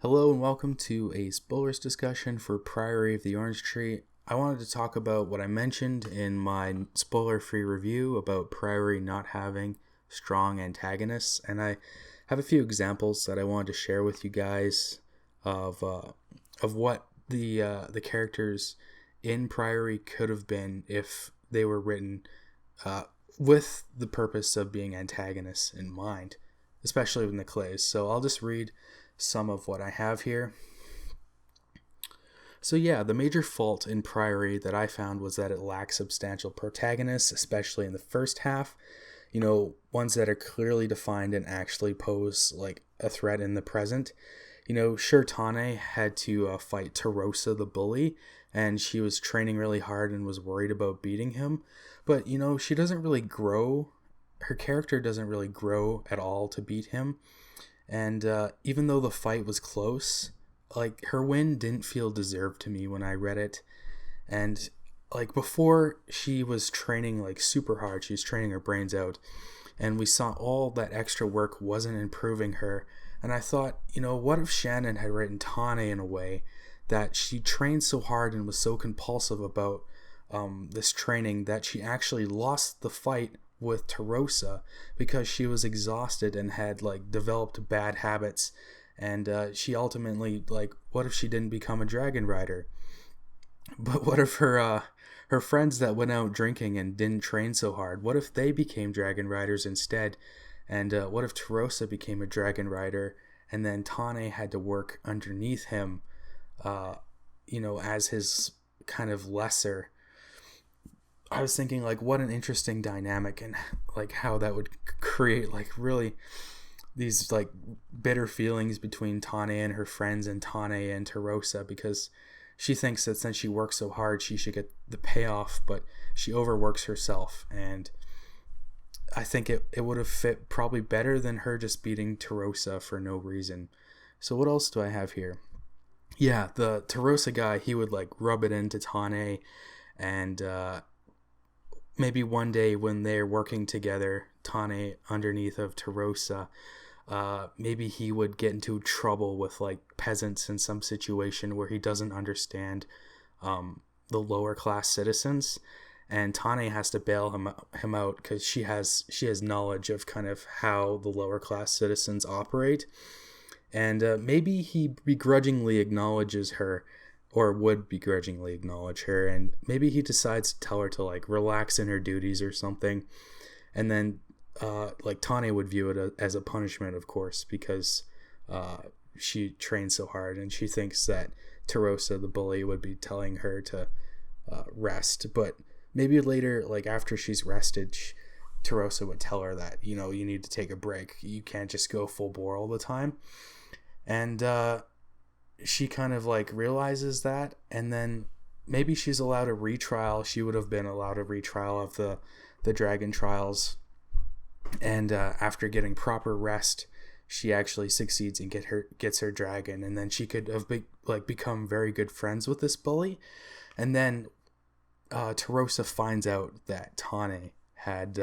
Hello and welcome to a spoilers discussion for Priory of the Orange Tree. I wanted to talk about what I mentioned in my spoiler-free review about Priory not having strong antagonists, and I have a few examples that I wanted to share with you guys of what the characters in Priory could have been if they were written uh, with the purpose of being antagonists in mind, especially with the Clays. So I'll just read some of what I have here. So yeah, the major fault in Priory that I found was that it lacks substantial protagonists, especially in the first half. Ones that are clearly defined and actually pose like a threat in the present. Sure, Tane had to fight Tarosa the bully, and she was training really hard and was worried about beating him. But, she doesn't really grow. Her character doesn't really grow at all to beat him. And even though the fight was close, like her win didn't feel deserved to me when I read it. And like before, she was training like super hard. She was training her brains out. And we saw all that extra work wasn't improving her. And I thought, what if Shannon had written Tane in a way that she trained so hard and was so compulsive about this training that she actually lost the fight with Tarosa because she was exhausted and had like developed bad habits, and she ultimately, like, what if she didn't become a dragon rider? But what if her friends that went out drinking and didn't train so hard, what if they became dragon riders instead? And what if Tarosa became a dragon rider and then Tane had to work underneath him, as his kind of lesser? I was thinking, like, what an interesting dynamic, and like how that would create like really these like bitter feelings between Tane and her friends and Tane and Tarosa, because she thinks that since she works so hard she should get the payoff, but she overworks herself. And I think it would have fit probably better than her just beating Tarosa for no reason. So what else do I have here? Yeah, the Tarosa guy, he would like rub it into Tane, and maybe one day when they're working together, Tane underneath of Tarosa, maybe he would get into trouble with like peasants in some situation where he doesn't understand the lower class citizens, and Tane has to bail him out because she has knowledge of kind of how the lower class citizens operate, and maybe he begrudgingly acknowledges her, or would begrudgingly acknowledge her, and maybe he decides to tell her to like relax in her duties or something, and then like Tane would view it as a punishment, of course, because she trains so hard, and she thinks that Tarosa the bully would be telling her to rest. But maybe later, like after she's rested, Tarosa would tell her that you need to take a break, you can't just go full bore all the time. And she kind of like realizes that, and then maybe she's allowed a retrial. She would have been allowed a retrial of the dragon trials, and after getting proper rest, she actually succeeds and gets her dragon, and then she could have become very good friends with this bully. And then Tarosa finds out that Tane had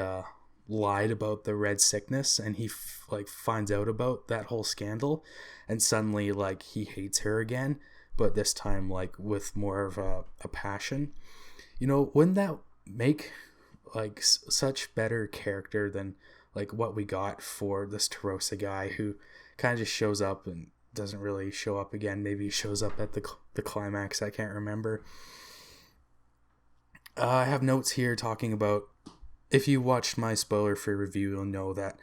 lied about the red sickness, and he finds out about that whole scandal, and suddenly like he hates her again, but this time like with more of a passion. Wouldn't that make like such better character than like what we got for this Tarosa guy, who kind of just shows up and doesn't really show up again? Maybe he shows up at the climax, I can't remember. I have notes here talking about, if you watched my spoiler-free review, you'll know that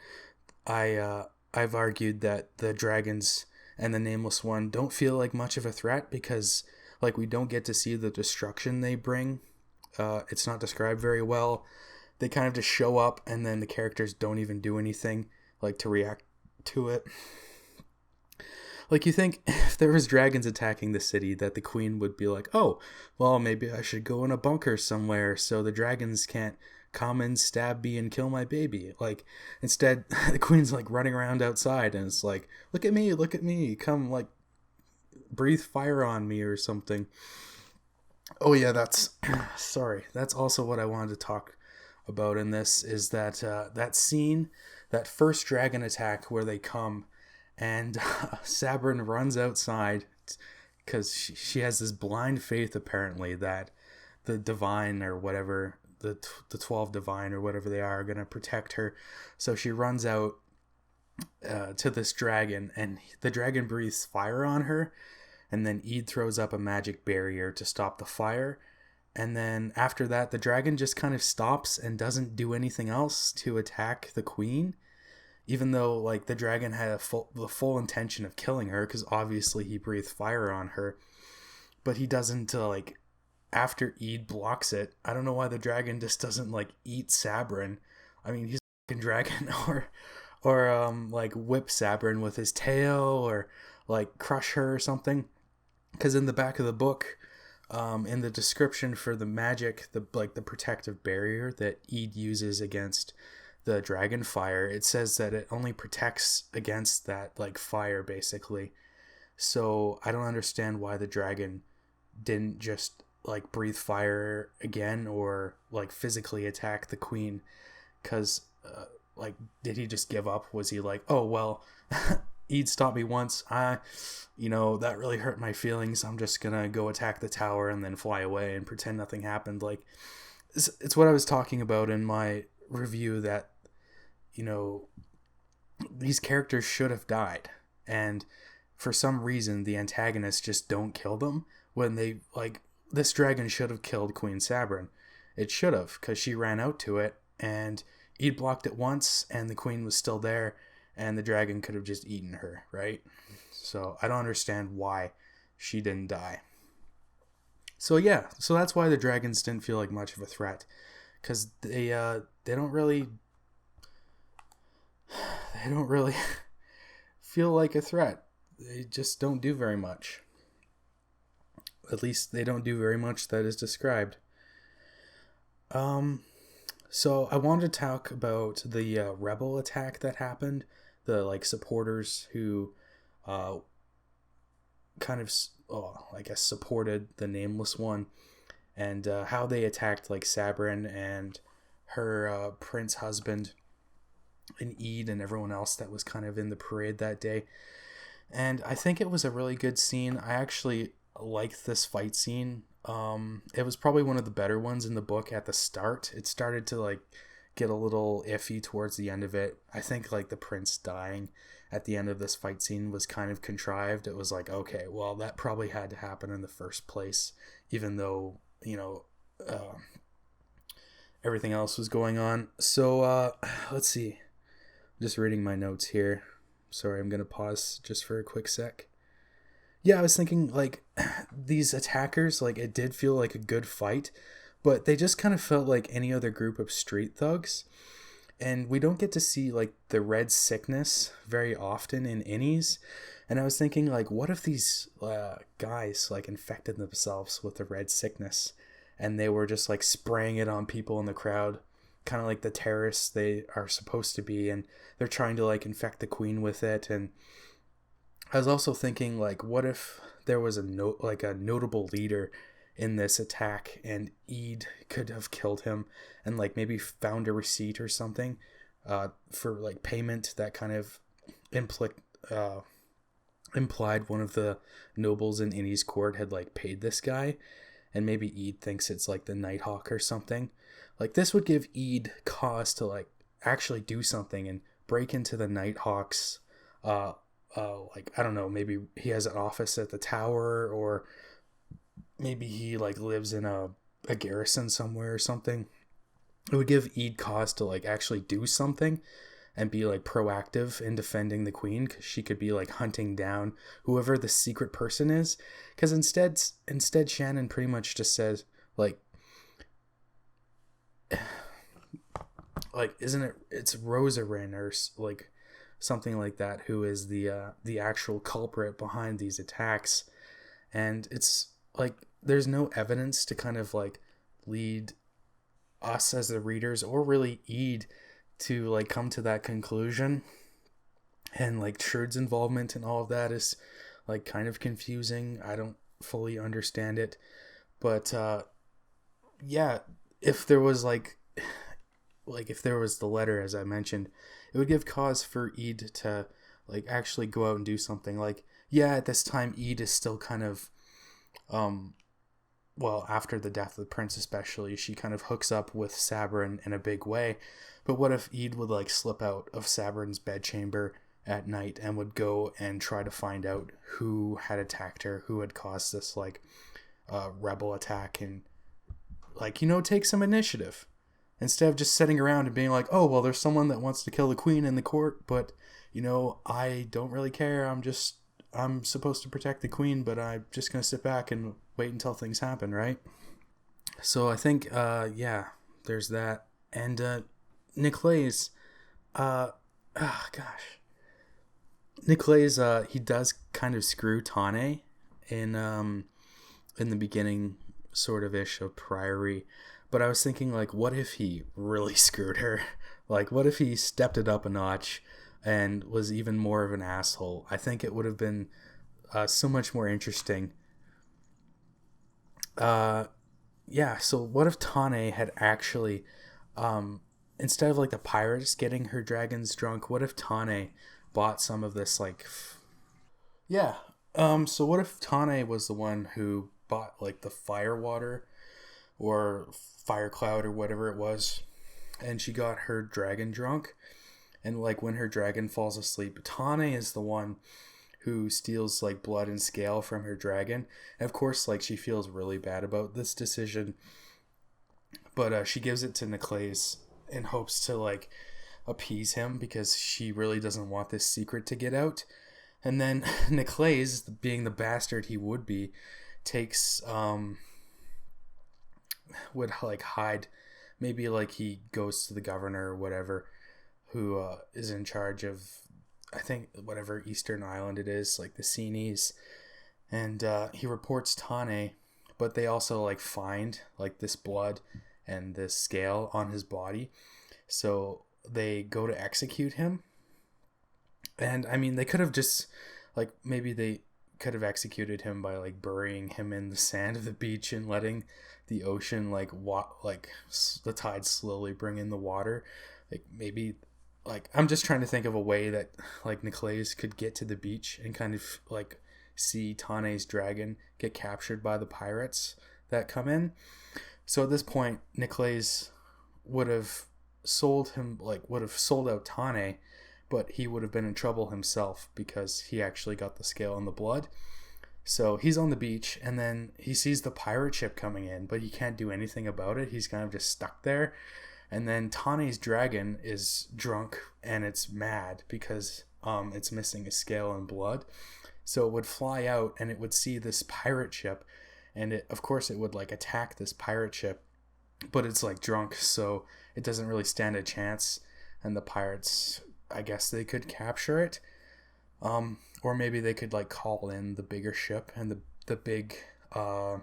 I've argued that the dragons and the Nameless One don't feel like much of a threat because like we don't get to see the destruction they bring. It's not described very well. They kind of just show up, and then the characters don't even do anything like to react to it. Like, you think if there was dragons attacking the city that the queen would be like, oh, well, maybe I should go in a bunker somewhere so the dragons can't come and stab me and kill my baby. Like, instead, the queen's like running around outside, and it's like, look at me, come like breathe fire on me or something. Oh yeah, that's sorry. That's also what I wanted to talk about in this, is that that scene, that first dragon attack where they come and Sabrin runs outside because she has this blind faith apparently that the divine or whatever, the 12 divine or whatever they are going to protect her. So she runs out to this dragon, and the dragon breathes fire on her, and then Eid throws up a magic barrier to stop the fire. And then after that, the dragon just kind of stops and doesn't do anything else to attack the queen, even though like the dragon had the full intention of killing her, because obviously he breathed fire on her. But he doesn't like, after Eid blocks it. I don't know why the dragon just doesn't like eat Sabrin. I mean, he's a fucking dragon, or like whip Sabrin with his tail, or like crush her or something. Because in the back of the book, in the description for the magic, the protective barrier that Eid uses against the dragon fire, it says that it only protects against that like fire basically. So I don't understand why the dragon didn't just like breathe fire again, or like physically attack the queen. Because like, did he just give up? Was he like, oh well, Eid stopped me once, that really hurt my feelings, I'm just gonna go attack the tower and then fly away and pretend nothing happened? Like, it's what I was talking about in my review, that these characters should have died, and for some reason the antagonists just don't kill them. When they like, this dragon should have killed Queen Sabrin. It should have, because she ran out to it and Eid blocked it once and the queen was still there, and the dragon could have just eaten her, right? So I don't understand why she didn't die. So yeah, so that's why the dragons didn't feel like much of a threat, because they don't really feel like a threat. They just don't do very much. At least they don't do very much that is described. So I wanted to talk about the rebel attack that happened. The like supporters who kind of, I guess, supported the Nameless One, and how they attacked like Sabrin and her prince husband and Eid and everyone else that was kind of in the parade that day. And I think it was a really good scene. I actually liked this fight scene. It was probably one of the better ones in the book at the start. It started to like get a little iffy towards the end of it. I think like the prince dying at the end of this fight scene was kind of contrived. It was like, okay, well, that probably had to happen in the first place, even though, everything else was going on. So let's see. I'm just reading my notes here. Sorry, I'm going to pause just for a quick sec. Yeah, I was thinking, like, these attackers, like, it did feel like a good fight, but they just kind of felt like any other group of street thugs. And we don't get to see, like, the red sickness very often in innies. And I was thinking, like, what if these guys, like, infected themselves with the red sickness, and they were just, like, spraying it on people in the crowd, kind of like the terrorists they are supposed to be, and they're trying to, like, infect the queen with it. And I was also thinking, like, what if there was a notable leader in this attack, and Eid could have killed him, and like maybe found a receipt or something for like payment that kind of implied one of the nobles in Innie's court had like paid this guy, and maybe Eid thinks it's like the Nighthawk or something. Like, this would give Eid cause to like actually do something and break into the Nighthawk's like, I don't know, maybe he has an office at the tower, or maybe he like lives in a garrison somewhere or something. It would give Eid cause to like actually do something and be like proactive in defending the queen, because she could be like hunting down whoever the secret person is. Because instead Shannon pretty much just says like isn't it's Rosarin or like something like that, who is the actual culprit behind these attacks. And it's like there's no evidence to kind of like lead us as the readers, or really Eid, to like come to that conclusion. And like Trude's involvement in all of that is like kind of confusing. I don't fully understand it. But yeah, if there was if there was the letter, as I mentioned, it would give cause for Eid to like actually go out and do something. Like, yeah, at this time Ede is still kind of um well, after the death of the prince especially, she kind of hooks up with Sabrin in a big way. But what if Ede would like slip out of Sabrin's bedchamber at night and would go and try to find out who had attacked her, who had caused this like rebel attack, and like, take some initiative instead of just sitting around and being like, oh, well, there's someone that wants to kill the queen in the court, but I don't really care. I'm supposed to protect the queen, but I'm just going to sit back and wait until things happen, right? So I think, yeah, there's that. And Nicolaes, gosh. Nicolaes, he does kind of screw Tane in the beginning, sort of ish, of Priory. But I was thinking, like, what if he really screwed her? Like, what if he stepped it up a notch and was even more of an asshole? I think it would have been so much more interesting. Yeah, so what if Tane had actually, instead of like the pirates getting her dragons drunk, what if Tane bought some of this, like, yeah. So what if Tane was the one who bought like the fire water or fire cloud or whatever it was, and she got her dragon drunk, and like when her dragon falls asleep, Tane is the one who steals like blood and scale from her dragon. And of course, like, she feels really bad about this decision, but she gives it to Nicolaes in hopes to like appease him because she really doesn't want this secret to get out. And then Nicolaes, being the bastard he would be, takes would like hide, maybe like he goes to the governor or whatever, who is in charge of, I think, whatever eastern island it is, like the Seanies, and he reports Tane, but they also like find like this blood and this scale on his body, so they go to execute him. And I mean, they could have just, like, maybe they could have executed him by like burying him in the sand of the beach and letting the ocean the tide slowly bring in the water. Like, maybe, like, I'm just trying to think of a way that like Nicolaes could get to the beach and kind of like see Tane's dragon get captured by the pirates that come in. So at this point, Nicolaes would have would have sold out Tane, but he would have been in trouble himself because he actually got the scale and the blood. So he's on the beach, and then he sees the pirate ship coming in, but he can't do anything about it. He's kind of just stuck there. And then Tane's dragon is drunk, and it's mad because it's missing a scale and blood. So it would fly out, and it would see this pirate ship, and of course it would like attack this pirate ship, but it's like drunk, so it doesn't really stand a chance. And the pirates, I guess they could capture it, or maybe they could like call in the bigger ship, and the big I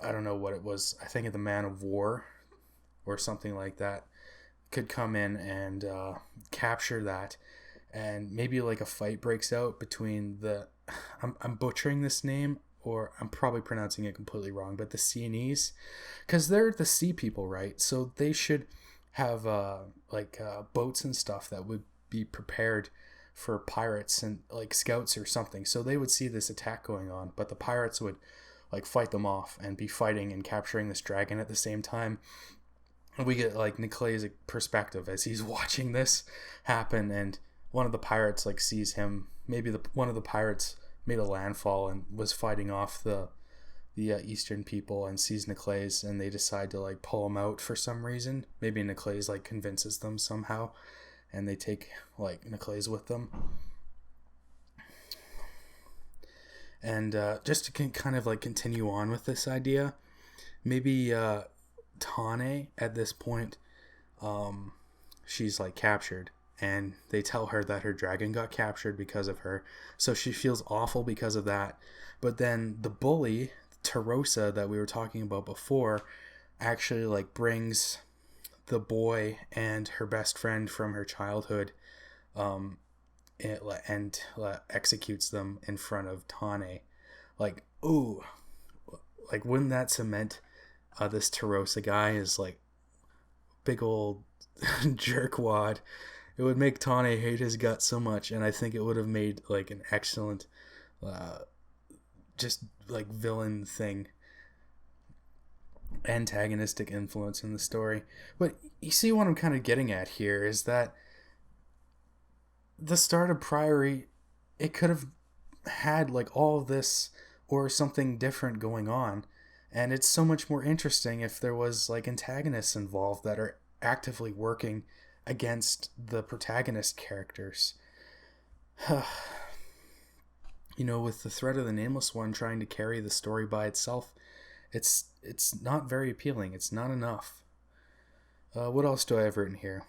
don't know what it was, I think of the man of war or something like that, could come in and capture that, and maybe like a fight breaks out between the I'm butchering this name, or I'm probably pronouncing it completely wrong, but the Seanese, because they're the sea people, right? So they should have boats and stuff that would be prepared for pirates and like scouts or something. So they would see this attack going on, but the pirates would like fight them off and be fighting and capturing this dragon at the same time. And we get like Nicolaes' perspective as he's watching this happen, and one of the pirates like sees him. Maybe one of the pirates made a landfall and was fighting off the eastern people, and sees Nicolaes, and they decide to like pull him out for some reason. Maybe Nicolaes like convinces them somehow, and they take like Nicolaes with them. And just to kind of like continue on with this idea, maybe Tane at this point, she's like captured, and they tell her that her dragon got captured because of her, so she feels awful because of that. But then the bully Tarosa that we were talking about before actually like brings the boy and her best friend from her childhood, and executes them in front of Tane. Like, ooh, like, wouldn't that cement this Tarosa guy is like big old jerkwad, it would make Tane hate his guts so much, and I think it would have made like an excellent, uh, just like villain thing, antagonistic influence in the story. But you see what I'm kind of getting at here is that the start of Priory, it could have had like all of this or something different going on, and it's so much more interesting if there was like antagonists involved that are actively working against the protagonist characters. With the threat of the Nameless One trying to carry the story by itself, it's not very appealing. It's not enough. What else do I have written here?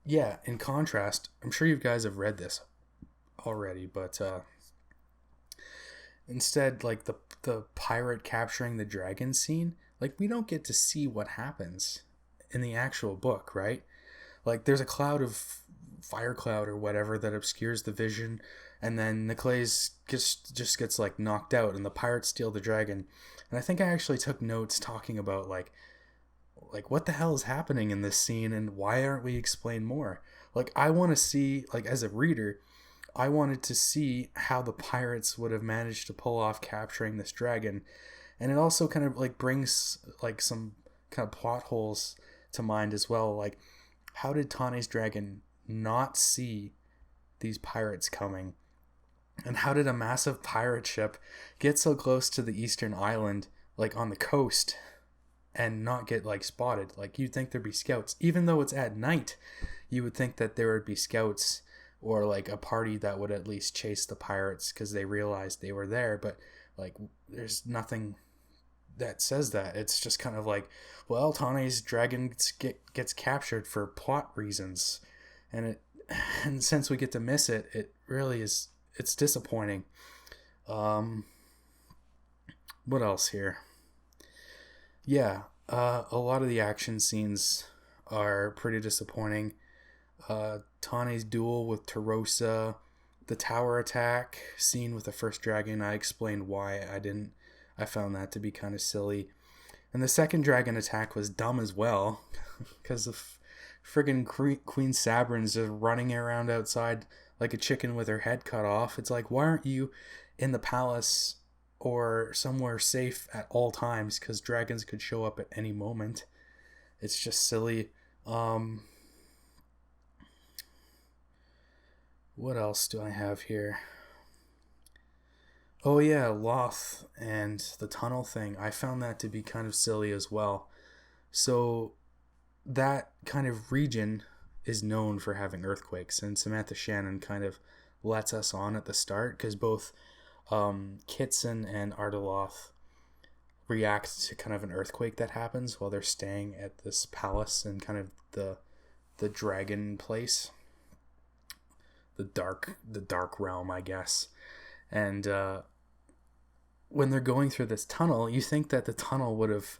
Yeah, in contrast, I'm sure you guys have read this already, but instead, like the pirate capturing the dragon scene, like we don't get to see what happens in the actual book, right? Like there's a cloud of fire cloud or whatever that obscures the vision, and then Nicolaes just gets like knocked out, and the pirates steal the dragon. And I think I actually took notes talking about like what the hell is happening in this scene, and why aren't we explained more? Like I want to see, like as a reader, I wanted to see how the pirates would have managed to pull off capturing this dragon. And it also kind of like brings like some kind of plot holes to mind as well. Like, how did Tane's dragon not see these pirates coming? And how did a massive pirate ship get so close to the eastern island, like on the coast, and not get like spotted? Like you'd think there'd be scouts, even though it's at night. You would think that there would be scouts or like a party that would at least chase the pirates because they realized they were there. But like, there's nothing that says that. It's just kind of like, well, Tane's dragon gets captured for plot reasons, and since we get to miss it, it really is. It's disappointing. What else here? Yeah, a lot of the action scenes are pretty disappointing. Tane's duel with Tarosa, the tower attack scene with the first dragon, I explained why I found that to be kind of silly. And the second dragon attack was dumb as well, because of friggin' Queen Sabrin's just running around outside like a chicken with her head cut off. It's like, why aren't you in the palace or somewhere safe at all times? Because dragons could show up at any moment. It's just silly. What else do I have here? Oh yeah, Loth and the tunnel thing. I found that to be kind of silly as well. So that kind of region is known for having earthquakes, and Samantha Shannon kind of lets us on at the start because both Kitson and Ardeloth react to kind of an earthquake that happens while they're staying at this palace and kind of the dragon place, the dark realm, I guess. And when they're going through this tunnel, you think that the tunnel would have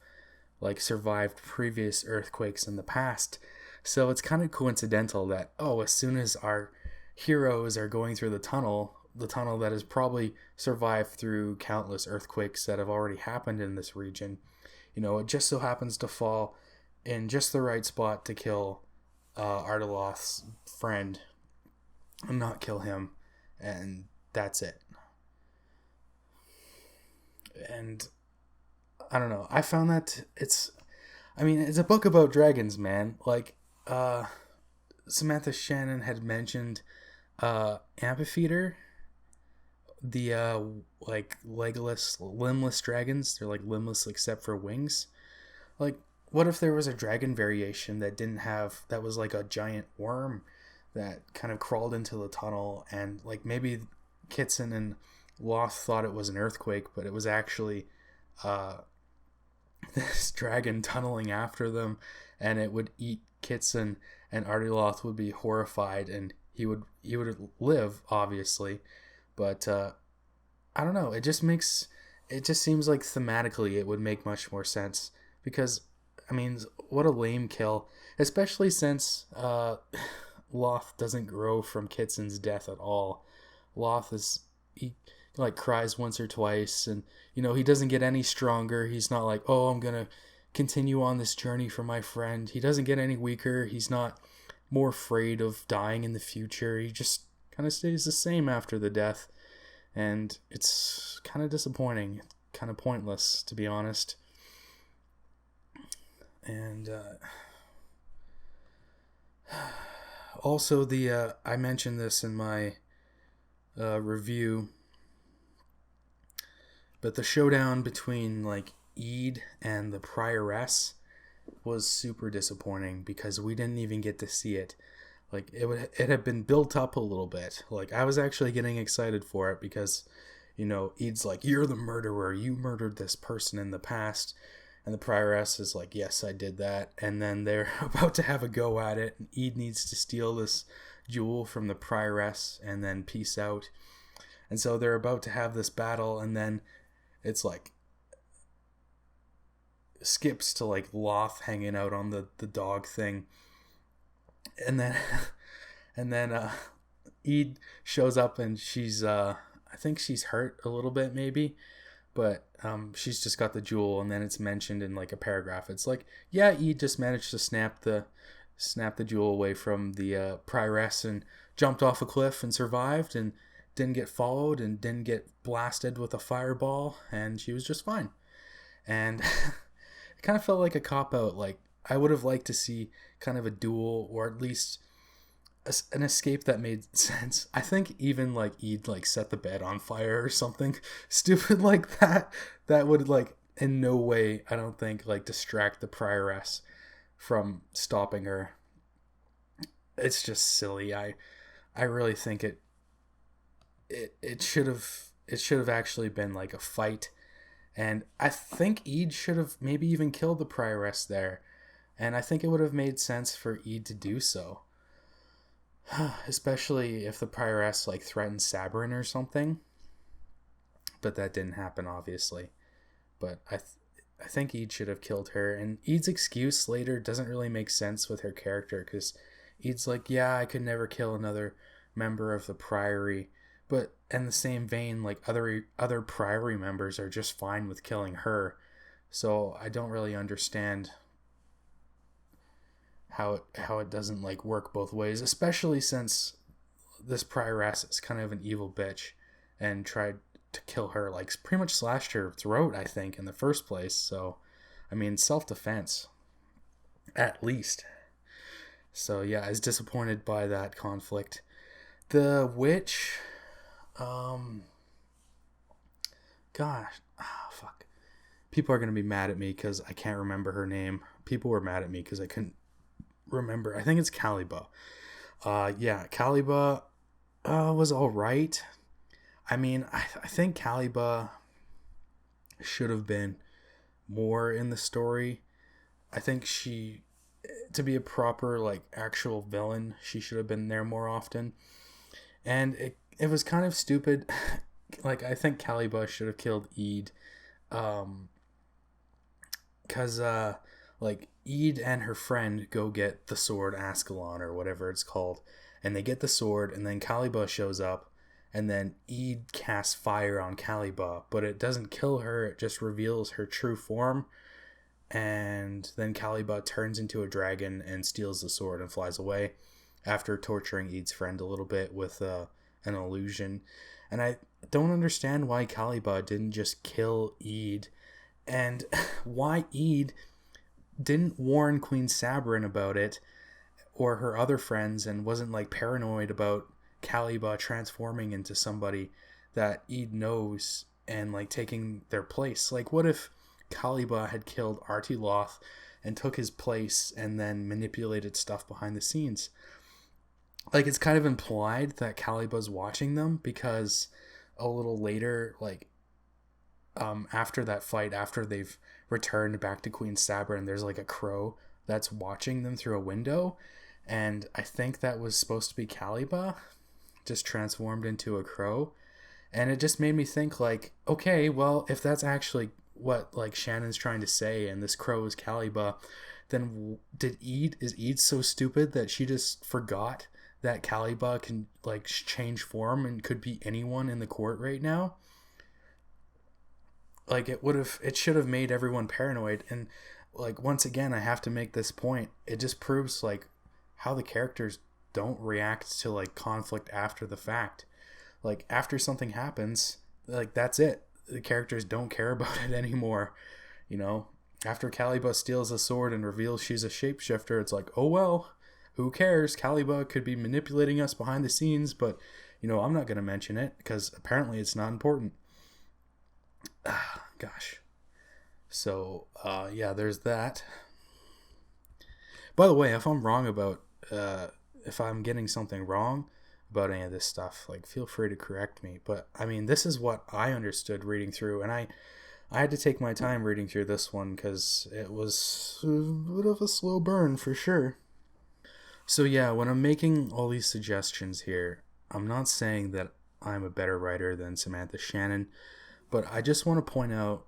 like survived previous earthquakes in the past. So it's kind of coincidental that, as soon as our heroes are going through the tunnel that has probably survived through countless earthquakes that have already happened in this region, it just so happens to fall in just the right spot to kill Ardeloth's friend and not kill him, and that's it. And I don't know, I found that it's a book about dragons, man. Like Samantha Shannon had mentioned amphitheater, the like legless, limbless dragons. They're like limbless except for wings. Like, what if there was a dragon variation that was like a giant worm that kind of crawled into the tunnel, and like maybe Kitson and Loth thought it was an earthquake, but it was actually this dragon tunneling after them, and it would eat Kitson, and Ardeloth would be horrified, and he would live, obviously. But I don't know, it just seems like thematically it would make much more sense, because what a lame kill, especially since Loth doesn't grow from Kitson's death at all. Loth he like cries once or twice, and he doesn't get any stronger. He's not like, oh, I'm gonna continue on this journey for my friend. He doesn't get any weaker. He's not more afraid of dying in the future. He just kind of stays the same after the death. And it's kind of disappointing, kind of pointless, to be honest. And also I mentioned this in my review, but the showdown between like Eid and the Prioress was super disappointing because we didn't even get to see it. Like it had been built up a little bit. Like I was actually getting excited for it because, you know, Eid's like, you're the murderer. You murdered this person in the past. And the Prioress is like, yes, I did that. And then they're about to have a go at it. And Eid needs to steal this jewel from the Prioress and then peace out. And so they're about to have this battle. And then it's like skips to like Loth hanging out on the dog thing. And then Eid shows up and she's I think she's hurt a little bit maybe, but she's just got the jewel. And then it's mentioned in like a paragraph. It's like, yeah, Eid just managed to snap the jewel away from the Prioress and jumped off a cliff and survived and didn't get followed and didn't get blasted with a fireball, and she was just fine. And it kind of felt like a cop-out. Like I would have liked to see kind of a duel, or at least an escape that made sense. I think even like Eid like set the bed on fire or something stupid like that would like in no way, I don't think, like distract the Prioress from stopping her. It's just silly. I really think it should have actually been like a fight. And I think Eid should have maybe even killed the Prioress there. And I think it would have made sense for Eid to do so. Especially if the Prioress like threatened Sabrin or something. But that didn't happen, obviously. But I think Eid should have killed her. And Eid's excuse later doesn't really make sense with her character. Because Eid's like, yeah, I could never kill another member of the Priory. But in the same vein, like other Priory members are just fine with killing her. So I don't really understand how it doesn't like work both ways, especially since this Prioress is kind of an evil bitch and tried to kill her, like pretty much slashed her throat, I think, in the first place. So, I mean, self-defense, at least. So yeah, I was disappointed by that conflict. The witch, fuck. People are going to be mad at me because I can't remember her name. People were mad at me because I couldn't remember. I think it's Caliba. Caliba was all right. I mean, I think Caliba should have been more in the story. I think she, to be a proper, like, actual villain, she should have been there more often. And it was kind of stupid. Like, I think Caliba should have killed Eid. Because, like, Eid and her friend go get the sword Ascalon, or whatever it's called. And they get the sword, and then Caliba shows up. And then Eid casts fire on Caliba. But it doesn't kill her, it just reveals her true form. And then Caliba turns into a dragon and steals the sword and flies away after torturing Eid's friend a little bit with an illusion. And I don't understand why Caliba didn't just kill Eid, and why Eid didn't warn Queen Sabrin about it or her other friends and wasn't like paranoid about Caliba transforming into somebody that Eid knows and like taking their place. Like, what if Caliba had killed Artiloth and took his place and then manipulated stuff behind the scenes? Like, it's kind of implied that Caliba's watching them, because a little later, like, after that fight, after they've returned back to Queen Sabrin, there's like a crow that's watching them through a window, and I think that was supposed to be Caliba just transformed into a crow. And it just made me think, like, okay, well, if that's actually what like Shannon's trying to say and this crow is Caliba, then is Eid so stupid that she just forgot that Caliba can like change form and could be anyone in the court right now? Like, it should have made everyone paranoid. And like once again, I have to make this point. It just proves like how the characters don't react to like conflict after the fact. Like after something happens, like that's it. The characters don't care about it anymore. You know, after Caliba steals a sword and reveals she's a shapeshifter, it's like, oh well, who cares? Caliba could be manipulating us behind the scenes, but you know, I'm not going to mention it because apparently it's not important. Gosh. So, yeah, there's that. By the way, if I'm wrong about, if I'm getting something wrong about any of this stuff, like, feel free to correct me. But, I mean, this is what I understood reading through, and I had to take my time reading through this one because it was a bit of a slow burn for sure. So, yeah, when I'm making all these suggestions here, I'm not saying that I'm a better writer than Samantha Shannon, but I just want to point out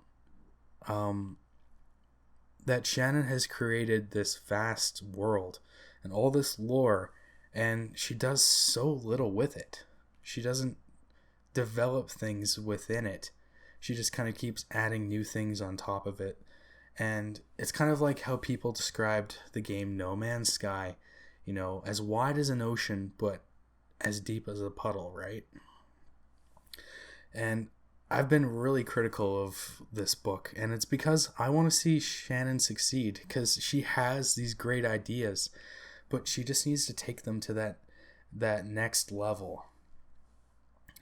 that Shannon has created this vast world and all this lore, and she does so little with it. She doesn't develop things within it. She just kind of keeps adding new things on top of it. And it's kind of like how people described the game No Man's Sky, you know, as wide as an ocean, but as deep as a puddle, right? And I've been really critical of this book, and it's because I want to see Shannon succeed, because she has these great ideas, but she just needs to take them to that next level.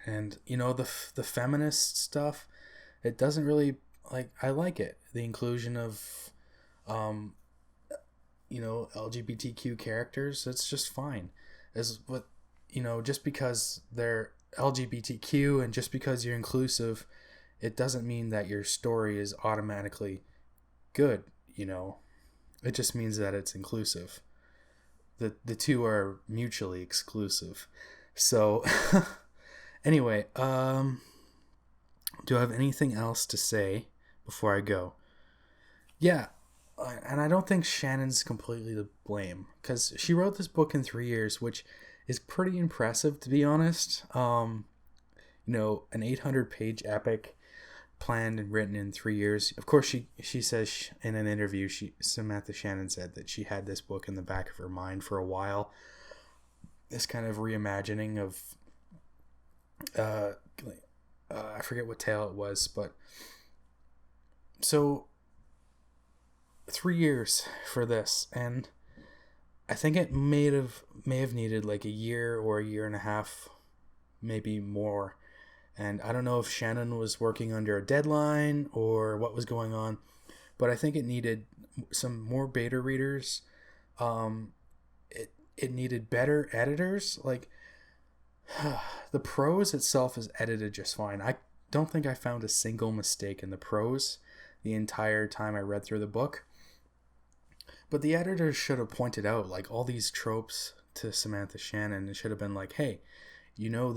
And you know, the feminist stuff, it doesn't really, like, I like it, the inclusion of you know, LGBTQ characters. It's just fine. As what, you know, just because they're LGBTQ and just because you're inclusive, it doesn't mean that your story is automatically good, you know. It just means that it's inclusive. The two are mutually exclusive. So anyway, do I have anything else to say before I go? Yeah, and I don't think Shannon's completely to blame, because she wrote this book in 3 years, which is pretty impressive, to be honest. You know, an 800-page epic planned and written in 3 years. Of course, she says in an interview, Samantha Shannon said that she had this book in the back of her mind for a while. This kind of reimagining of, I forget what tale it was, but so 3 years for this, and I think it may have needed like a year or a year and a half, maybe more. And I don't know if Shannon was working under a deadline or what was going on, but I think it needed some more beta readers. It needed better editors. Like, the prose itself is edited just fine. I don't think I found a single mistake in the prose the entire time I read through the book. But the editors should have pointed out like all these tropes to Samantha Shannon. It should have been like, hey, you know,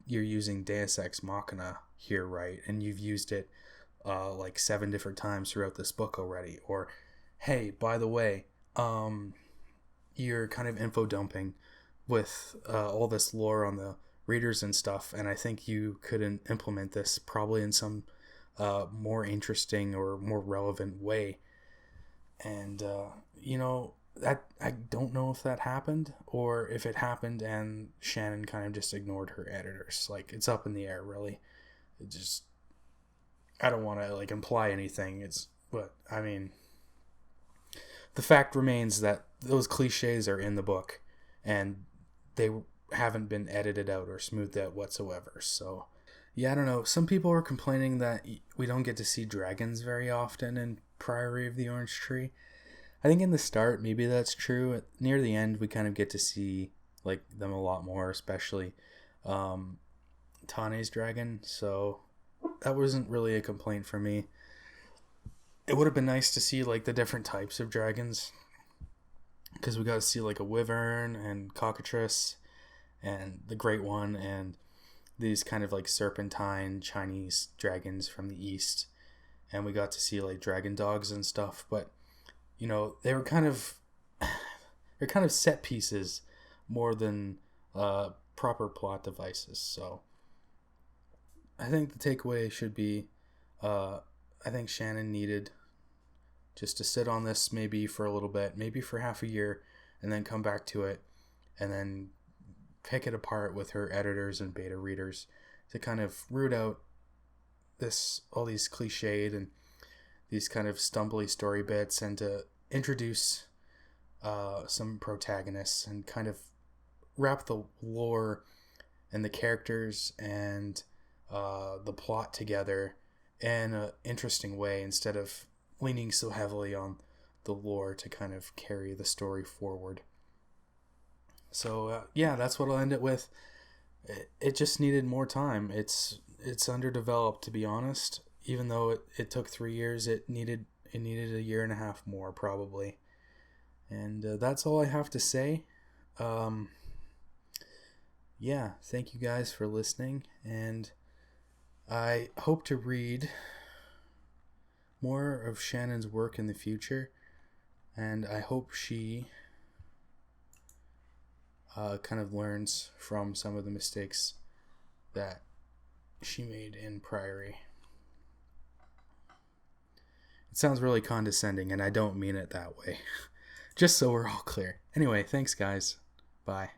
you're using Deus Ex Machina here, right? And you've used it like 7 different times throughout this book already. Or, hey, by the way, you're kind of info dumping with all this lore on the readers and stuff, and I think you could implement this probably in some more interesting or more relevant way. And you know, that I don't know if that happened, or if it happened and Shannon kind of just ignored her editors. Like, it's up in the air, really. It just, I don't want to like imply anything. But I mean, the fact remains that those cliches are in the book, and they haven't been edited out or smoothed out whatsoever. So yeah, I don't know. Some people are complaining that we don't get to see dragons very often in Priory of the Orange Tree. I think in the start, maybe that's true. Near the end, we kind of get to see like them a lot more, especially Tane's dragon. So that wasn't really a complaint for me. It would have been nice to see like the different types of dragons, because we got to see like a wyvern and cockatrice and the great one and these kind of like serpentine Chinese dragons from the east, and we got to see like dragon dogs and stuff. But you know, they're kind of set pieces more than proper plot devices. So I think the takeaway should be, I think Shannon needed just to sit on this maybe for a little bit, maybe for half a year, and then come back to it, and then pick it apart with her editors and beta readers to kind of root out all these cliched and these kind of stumbly story bits, and to introduce some protagonists and kind of wrap the lore and the characters and the plot together in an interesting way, instead of leaning so heavily on the lore to kind of carry the story forward. So yeah, that's what I'll end it with. It just needed more time. It's underdeveloped, to be honest. Even though it took 3 years, it needed a year and a half more probably. And that's all I have to say. Yeah, thank you guys for listening, and I hope to read more of Shannon's work in the future, and I hope she kind of learns from some of the mistakes that she made in Priory. It sounds really condescending, and I don't mean it that way. Just so we're all clear. Anyway, thanks guys. Bye.